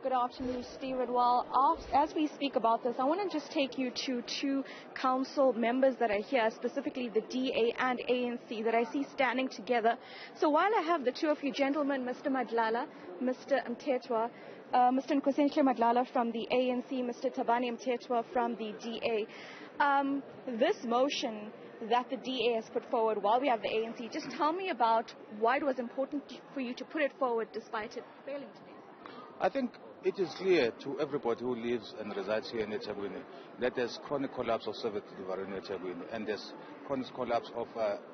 Good afternoon, Stephen. Well, as we speak about this, I want to just take you to two council members that are here, specifically the DA and ANC, that I see standing together. So while I have the two of you gentlemen, Mr. Madlala, Mr. Mthethwa, Mr. Nkosenhle Madlala from the ANC, Mr. Thabani Mthethwa from the DA, this motion that the DA has put forward while we have the ANC, just tell me about why it was important for you to put it forward despite it failing today. I think it is clear to everybody who lives and resides here in eThekwini that there's chronic collapse of service delivery in eThekwini, and there's chronic collapse of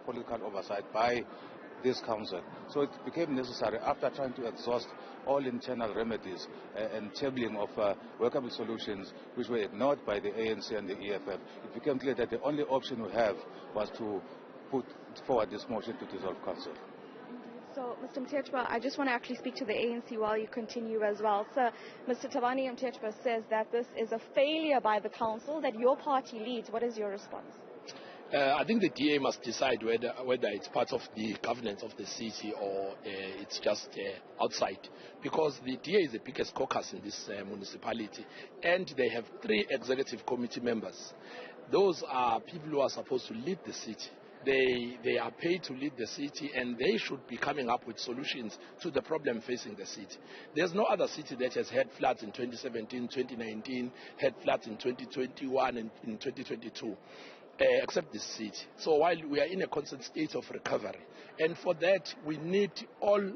political oversight by this council. So it became necessary, after trying to exhaust all internal remedies and tabling of workable solutions which were ignored by the ANC and the EFF, it became clear that the only option we have was to put forward this motion to dissolve council. So, Mr. Mthethwa, I just want to actually speak to the ANC while you continue as well. Sir, Mr. Thabani Mthethwa says that this is a failure by the council that your party leads. What is your response? I think the DA must decide whether it's part of the governance of the city or it's just outside. Because the DA is the biggest caucus in this municipality, and they have 3 executive committee members. Those are people who are supposed to lead the city. They are paid to lead the city, and they should be coming up with solutions to the problem facing the city. There's no other city that has had floods in 2017, 2019, had floods in 2021 and in 2022. Except this city. So while we are in a constant state of recovery, and for that we need all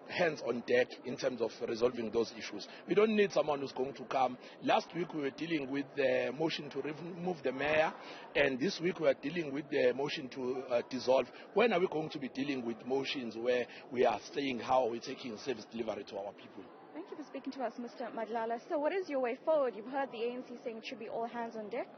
hands on deck in terms of resolving those issues. We don't need someone who's going to come. Last week we were dealing with the motion to remove the mayor, and this week we are dealing with the motion to dissolve. When are we going to be dealing with motions where we are saying how we're taking service delivery to our people? Thank you for speaking to us, Mr. Madlala. So what is your way forward? You've heard the ANC saying it should be all hands on deck.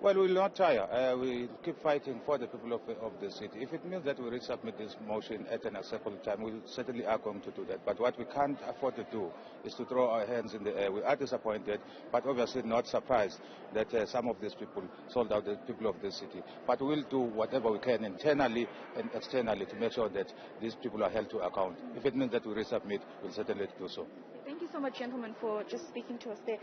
Well, we will not tire. We keep fighting for the people of the city. If it means that we resubmit this motion at an acceptable time, we certainly are going to do that. But what we can't afford to do is to throw our hands in the air. We are disappointed, but obviously not surprised that some of these people sold out the people of this city. But we'll do whatever we can internally and externally to make sure that these people are held to account. If it means that we resubmit, we'll certainly do so. Thank you so much, gentlemen, for just speaking to us there.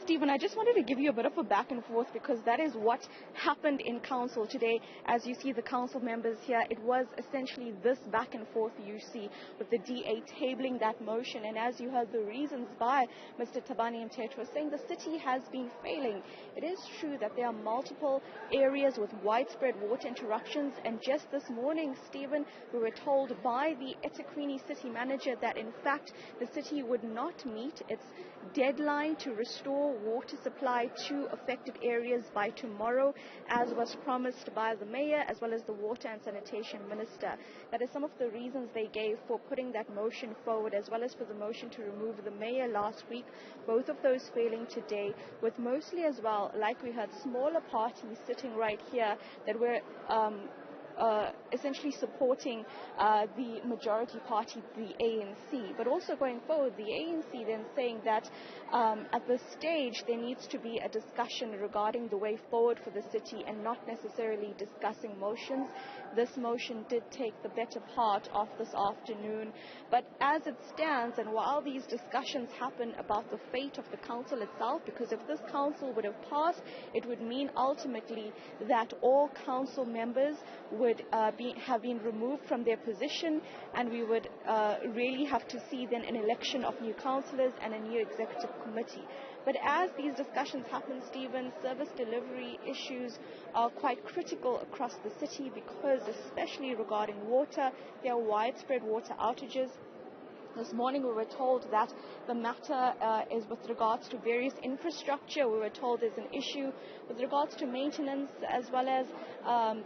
Stephen, I just wanted to give you a bit of a back and forth because that is what happened in council today. As you see the council members here, it was essentially this back and forth you see with the DA tabling that motion. And as you heard the reasons by Mr. Thabani Mthethwa saying the city has been failing. It is true that there are multiple areas with widespread water interruptions. And just this morning, Stephen, we were told by the eThekwini city manager that in fact the city would not meet its deadline to restore water supply to affected areas by tomorrow, as was promised by the mayor as well as the water and sanitation minister. That is some of the reasons they gave for putting that motion forward, as well as for the motion to remove the mayor last week. Both of those failing today, with mostly as well, like we heard, smaller parties sitting right here that were essentially supporting the majority party, the ANC. But also going forward, the ANC then saying that at this stage there needs to be a discussion regarding the way forward for the city and not necessarily discussing motions. This motion did take the better part of this afternoon. But as it stands, and while these discussions happen about the fate of the council itself, because if this council would have passed, it would mean ultimately that all council members would have been removed from their position, and we would really have to see then an election of new councillors and a new executive committee. But as these discussions happen, Stephen, service delivery issues are quite critical across the city because, especially regarding water, there are widespread water outages. This morning we were told that the matter is with regards to various infrastructure. We were told there's an issue with regards to maintenance, as well as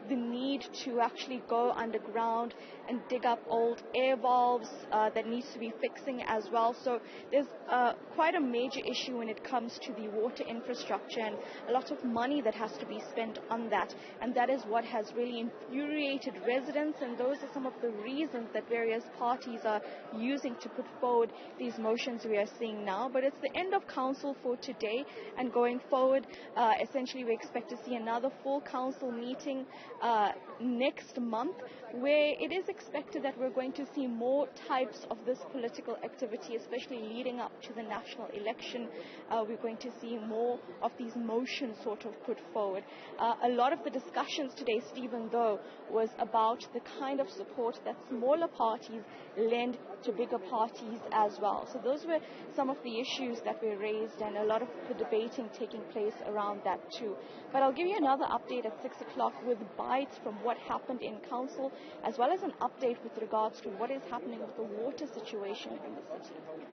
the need to actually go underground and dig up old air valves that needs to be fixing as well. So there's quite a major issue when it comes to the water infrastructure, and a lot of money that has to be spent on that. And that is what has really infuriated residents, and those are some of the reasons that various parties are using to put forward these motions we are seeing now. But it's the end of council for today, and going forward, essentially we expect to see another full council meeting next month, where it is expected that we're going to see more types of this political activity, especially leading up to the national election. We're going to see more of these motions sort of put forward. A lot of the discussions today, Stephen, though, was about the kind of support that smaller parties lend to bigger parties as well. So those were some of the issues that were raised, and a lot of the debating taking place around that too. But I'll give you another update at 6 o'clock with bites from what happened in council, as well as an update with regards to what is happening with the water situation in the city.